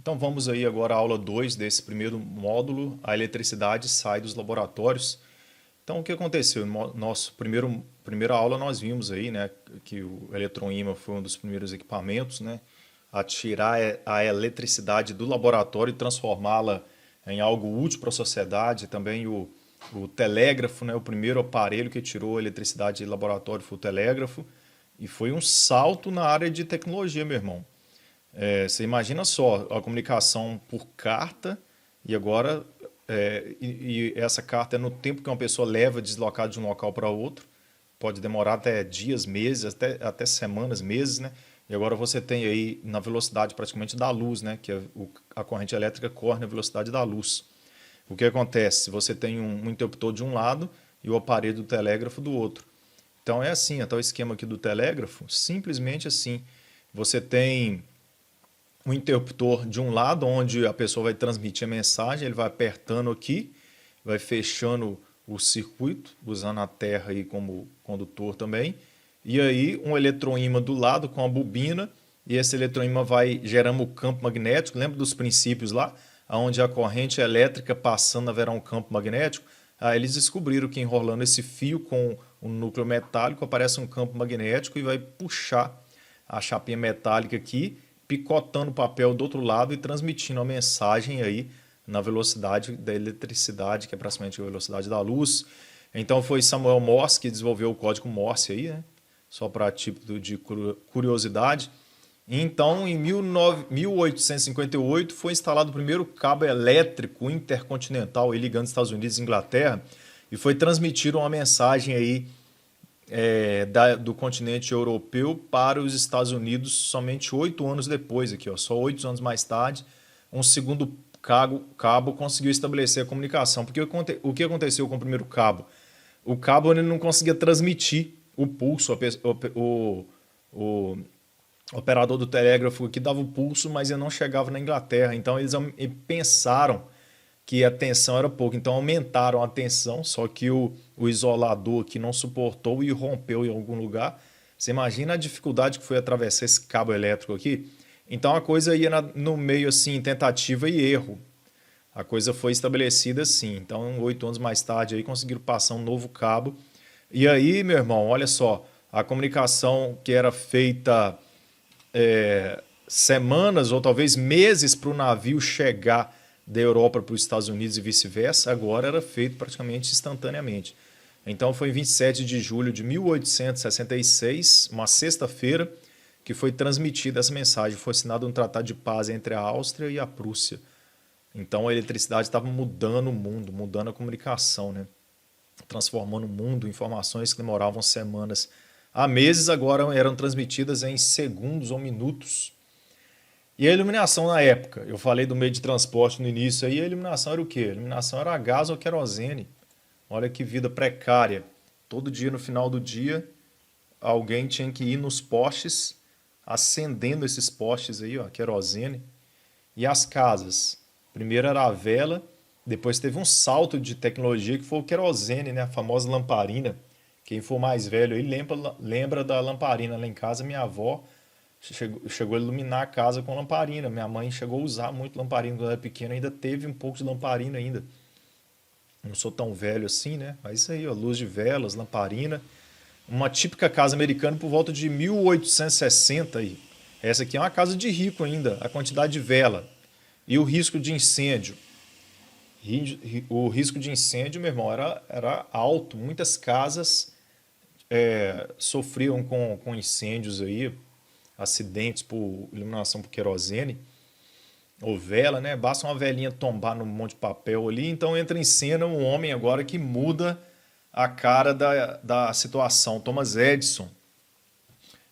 Então vamos aí agora à aula 2 desse primeiro módulo, a eletricidade sai dos laboratórios. Então o que aconteceu? No nosso primeira aula nós vimos aí, né, que o eletroímã foi um dos primeiros equipamentos, né, a tirar a eletricidade do laboratório e transformá-la em algo útil para a sociedade. Também o telégrafo, né, o primeiro aparelho que tirou a eletricidade do laboratório foi o telégrafo. E foi um salto na área de tecnologia, meu irmão. Você imagina só, a comunicação por carta e agora e essa carta é no tempo que uma pessoa leva deslocada de um local para outro. Pode demorar até dias, meses, até semanas, meses, né? E agora você tem aí na velocidade praticamente da luz, né? Que a corrente elétrica corre na velocidade da luz. O que acontece? Você tem um interruptor de um lado e o aparelho do telégrafo do outro. Então é assim, até o esquema aqui do telégrafo, simplesmente assim. Você tem um interruptor de um lado, onde a pessoa vai transmitir a mensagem, ele vai apertando aqui, vai fechando o circuito, usando a terra aí como condutor também. E aí um eletroímã do lado com a bobina, e esse eletroímã vai gerando o campo magnético. Lembra dos princípios lá? Onde a corrente elétrica passando haverá um campo magnético? Aí eles descobriram que enrolando esse fio com um núcleo metálico aparece um campo magnético e vai puxar a chapinha metálica aqui, picotando o papel do outro lado e transmitindo a mensagem aí na velocidade da eletricidade, que é praticamente a velocidade da luz. Então foi Samuel Morse que desenvolveu o código Morse aí, né? Só para tipo de curiosidade. Então, em 1858 foi instalado o primeiro cabo elétrico intercontinental aí, ligando Estados Unidos e Inglaterra, e foi transmitida uma mensagem aí do continente europeu para os Estados Unidos somente 8 anos depois, aqui, ó, só 8 anos mais tarde, um segundo cabo conseguiu estabelecer a comunicação. Porque o que aconteceu com o primeiro cabo? O cabo ele não conseguia transmitir o pulso, o operador do telégrafo que dava o pulso, mas ele não chegava na Inglaterra. Então eles pensaram que a tensão era pouco, então aumentaram a tensão, só que o isolador aqui não suportou e rompeu em algum lugar. Você imagina a dificuldade que foi atravessar esse cabo elétrico aqui? Então a coisa ia no meio assim, tentativa e erro. A coisa foi estabelecida assim. Então, 8 anos mais tarde, aí conseguiram passar um novo cabo. E aí, meu irmão, olha só, a comunicação que era feita semanas ou talvez meses para o navio chegar da Europa para os Estados Unidos e vice-versa, agora era feito praticamente instantaneamente. Então foi em 27 de julho de 1866, uma sexta-feira, que foi transmitida essa mensagem. Foi assinado um tratado de paz entre a Áustria e a Prússia. Então a eletricidade estava mudando o mundo, mudando a comunicação, né? Transformando o mundo, informações que demoravam semanas a meses agora eram transmitidas em segundos ou minutos. E a iluminação na época? Eu falei do meio de transporte no início aí, a iluminação era o quê? A iluminação era a gás ou querosene. Olha que vida precária. Todo dia, no final do dia, alguém tinha que ir nos postes, acendendo esses postes aí, ó, querosene. E as casas? Primeiro era a vela, depois teve um salto de tecnologia que foi o querosene, né? A famosa lamparina. Quem for mais velho aí lembra da lamparina. Lá em casa, minha avó chegou a iluminar a casa com lamparina. Minha mãe chegou a usar muito lamparina quando era pequena, ainda teve um pouco de lamparina ainda. Não sou tão velho assim, né? Mas isso aí, ó, luz de velas, lamparina. Uma típica casa americana por volta de 1860 aí. Essa aqui é uma casa de rico ainda, a quantidade de vela. E o risco de incêndio? O risco de incêndio, meu irmão, era alto. Muitas casas sofriam com incêndios aí, acidentes por iluminação por querosene ou vela, né? Basta uma velinha tombar num monte de papel ali, então entra em cena um homem agora que muda a cara da situação. Thomas Edison,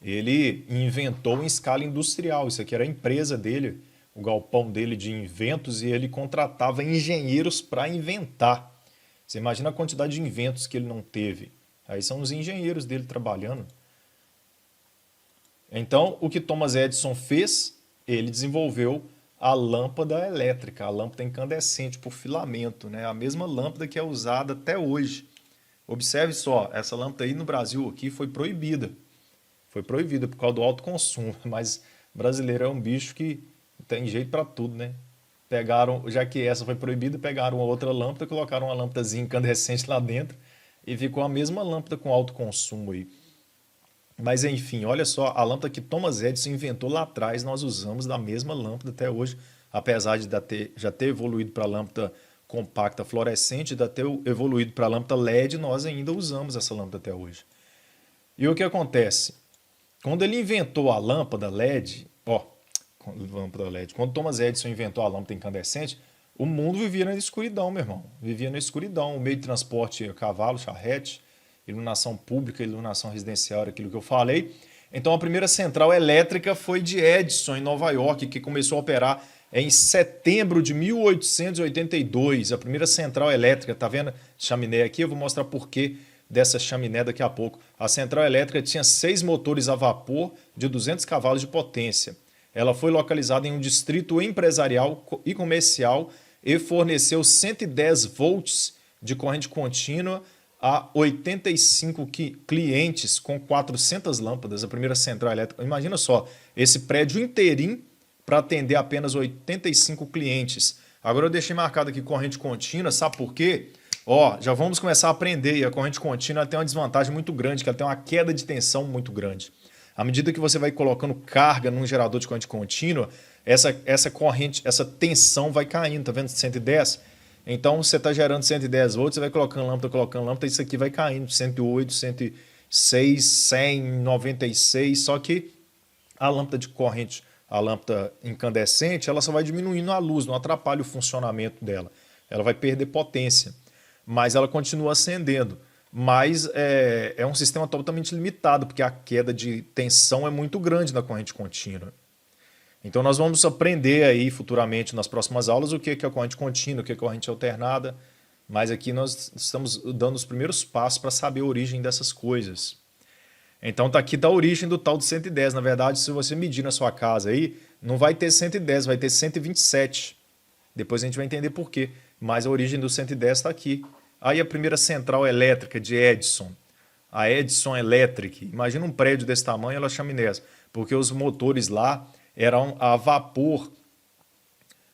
ele inventou em escala industrial, isso aqui era a empresa dele, o galpão dele de inventos, e ele contratava engenheiros para inventar. Você imagina a quantidade de inventos que ele não teve. Aí são os engenheiros dele trabalhando. Então, o que Thomas Edison fez? Ele desenvolveu a lâmpada elétrica, a lâmpada incandescente por filamento, né? A mesma lâmpada que é usada até hoje. Observe só, essa lâmpada aí no Brasil aqui foi proibida. Foi proibida por causa do alto consumo, mas brasileiro é um bicho que Tem jeito para tudo, né? Pegaram, já que essa foi proibida, pegaram uma outra lâmpada, colocaram uma lâmpadazinha incandescente lá dentro e ficou a mesma lâmpada com alto consumo aí. Mas enfim, olha só, a lâmpada que Thomas Edison inventou lá atrás, nós usamos da mesma lâmpada até hoje, apesar de já ter evoluído para a lâmpada compacta fluorescente, já ter evoluído para a lâmpada LED, nós ainda usamos essa lâmpada até hoje. E o que acontece? Quando ele inventou a lâmpada LED, quando Thomas Edison inventou a lâmpada incandescente, o mundo vivia na escuridão, meu irmão. Vivia na escuridão. O meio de transporte, cavalo, charrete, iluminação pública, iluminação residencial, aquilo que eu falei. Então a primeira central elétrica foi de Edison, em Nova York, que começou a operar em setembro de 1882. A primeira central elétrica, tá vendo? Chaminé aqui, eu vou mostrar por quê dessa chaminé daqui a pouco. A central elétrica tinha 6 motores a vapor de 200 cavalos de potência. Ela foi localizada em um distrito empresarial e comercial e forneceu 110 volts de corrente contínua a 85 clientes com 400 lâmpadas, a primeira central elétrica. Imagina só, esse prédio inteirinho para atender apenas 85 clientes. Agora eu deixei marcado aqui corrente contínua, sabe por quê? Já vamos começar a aprender, e a corrente contínua tem uma desvantagem muito grande, que ela tem uma queda de tensão muito grande. À medida que você vai colocando carga num gerador de corrente contínua, essa corrente, essa tensão vai caindo, tá vendo? 110? Então você está gerando 110 volts, você vai colocando lâmpada, isso aqui vai caindo, 108, 106, 100, 96, só que a lâmpada de corrente, a lâmpada incandescente, ela só vai diminuindo a luz, não atrapalha o funcionamento dela. Ela vai perder potência, mas ela continua acendendo. Mas é um sistema totalmente limitado, porque a queda de tensão é muito grande na corrente contínua. Então nós vamos aprender aí futuramente nas próximas aulas o que é a corrente contínua, o que é a corrente alternada, mas aqui nós estamos dando os primeiros passos para saber a origem dessas coisas. Então aqui está a origem do tal de 110. Na verdade, se você medir na sua casa aí, não vai ter 110, vai ter 127. Depois a gente vai entender por quê, mas a origem do 110 está aqui. Aí a primeira central elétrica de Edison, a Edison Electric. Imagina um prédio desse tamanho, ela chaminé, porque os motores lá eram a vapor.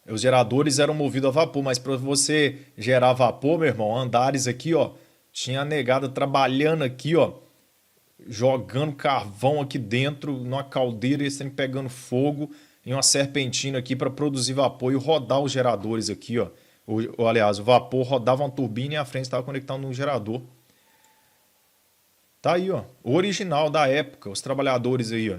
Os geradores eram movidos a vapor, mas para você gerar vapor, meu irmão, andares aqui, tinha a negada trabalhando aqui, jogando carvão aqui dentro, numa caldeira, e sempre pegando fogo, e uma serpentina aqui para produzir vapor e rodar os geradores aqui, Aliás, o vapor rodava uma turbina e a frente estava conectado num gerador. Tá aí, o original da época, os trabalhadores aí,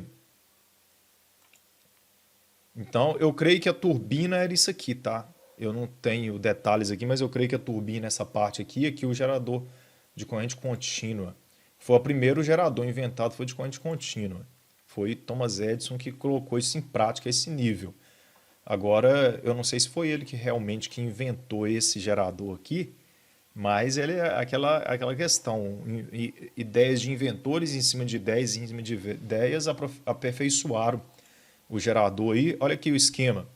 Então, eu creio que a turbina era isso aqui, tá? Eu não tenho detalhes aqui, mas eu creio que a turbina, essa parte aqui o gerador de corrente contínua. Foi o primeiro gerador inventado, foi de corrente contínua. Foi Thomas Edison que colocou isso em prática, esse nível. Agora, eu não sei se foi ele que realmente que inventou esse gerador aqui, mas ele é aquela questão, ideias de inventores em cima de ideias aperfeiçoaram o gerador aí. Olha aqui o esquema.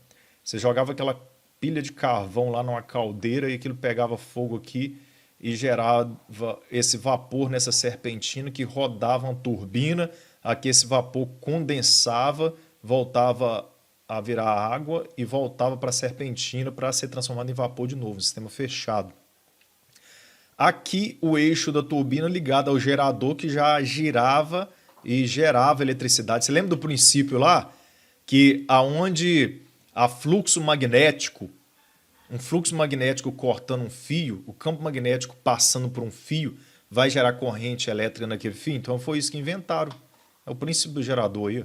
Você jogava aquela pilha de carvão lá numa caldeira e aquilo pegava fogo aqui e gerava esse vapor nessa serpentina que rodava uma turbina, aqui esse vapor condensava, voltava a virar água e voltava para a serpentina para ser transformado em vapor de novo, um sistema fechado. Aqui o eixo da turbina ligado ao gerador que já girava e gerava eletricidade. Você lembra do princípio lá? Que aonde há fluxo magnético, um fluxo magnético cortando um fio, o campo magnético passando por um fio, vai gerar corrente elétrica naquele fio. Então foi isso que inventaram. É o princípio do gerador aí.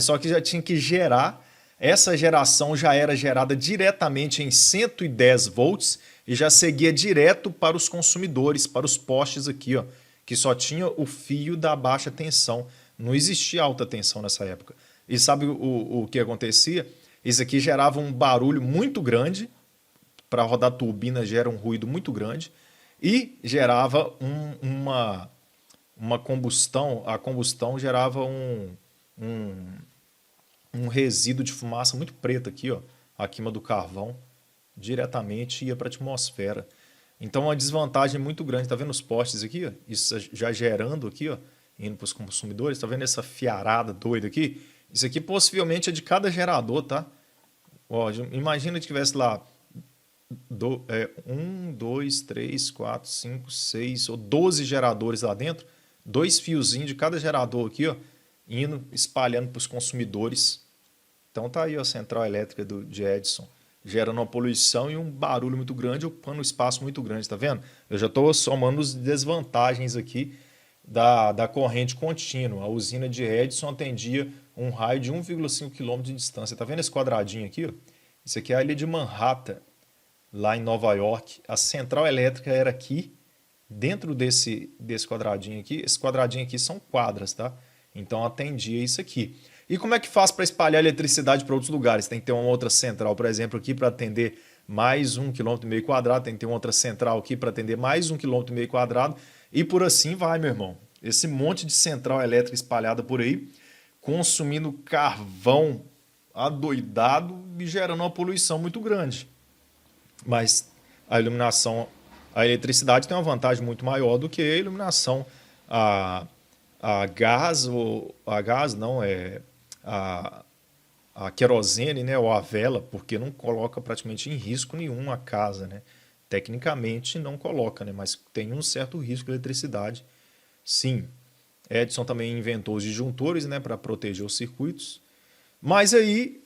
Só que já tinha que gerar. Essa geração já era gerada diretamente em 110 volts e já seguia direto para os consumidores, para os postes aqui, que só tinha o fio da baixa tensão. Não existia alta tensão nessa época. E sabe o que acontecia? Isso aqui gerava um barulho muito grande, para rodar turbina gera um ruído muito grande, e gerava uma combustão, a combustão gerava um resíduo de fumaça muito preto aqui, a queima do carvão, diretamente ia para a atmosfera. Então, uma desvantagem muito grande. Tá vendo os postes aqui? Isso já gerando aqui, indo para os consumidores. Tá vendo essa fiarada doida aqui? Isso aqui possivelmente é de cada gerador, tá? Ó, imagina que tivesse lá 2, 3, 4, 5, 6 ou 12 geradores lá dentro, dois fiozinhos de cada gerador aqui, ó, indo, espalhando para os consumidores. Então tá aí a central elétrica de Edison, gerando uma poluição e um barulho muito grande, ocupando um espaço muito grande, tá vendo? Eu já estou somando as desvantagens aqui da corrente contínua. A usina de Edison atendia um raio de 1,5 km de distância. Tá vendo esse quadradinho aqui, ó? Isso aqui é a ilha de Manhattan, lá em Nova York. A central elétrica era aqui, dentro desse quadradinho aqui. Esse quadradinho aqui são quadras, tá? Então atendia isso aqui. E como é que faz para espalhar eletricidade para outros lugares? Tem que ter uma outra central, por exemplo, aqui para atender mais 1,5 km, tem que ter uma outra central aqui para atender mais 1,5 km, e por assim vai, meu irmão. Esse monte de central elétrica espalhada por aí, consumindo carvão adoidado e gerando uma poluição muito grande. Mas a iluminação, a eletricidade tem uma vantagem muito maior do que a iluminação a gás, ou a gás não, a, a querosene, né, ou a vela, porque não coloca praticamente em risco nenhum a casa, né? Tecnicamente não coloca, né, mas tem um certo risco de eletricidade, sim. Edison também inventou os disjuntores, né, para proteger os circuitos. Mas aí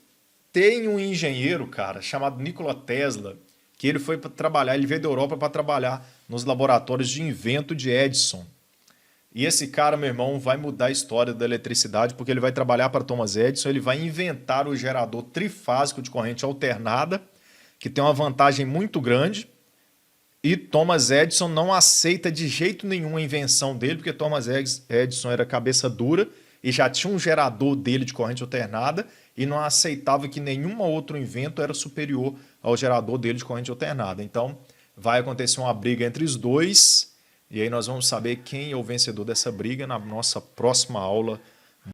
tem um engenheiro, cara, chamado Nikola Tesla, que ele foi para trabalhar, ele veio da Europa para trabalhar nos laboratórios de invento de Edison. E esse cara, meu irmão, vai mudar a história da eletricidade, porque ele vai trabalhar para Thomas Edison, ele vai inventar o gerador trifásico de corrente alternada, que tem uma vantagem muito grande. E Thomas Edison não aceita de jeito nenhum a invenção dele, porque Thomas Edison era cabeça dura e já tinha um gerador dele de corrente alternada e não aceitava que nenhum outro invento era superior ao gerador dele de corrente alternada. Então vai acontecer uma briga entre os dois e aí nós vamos saber quem é o vencedor dessa briga na nossa próxima aula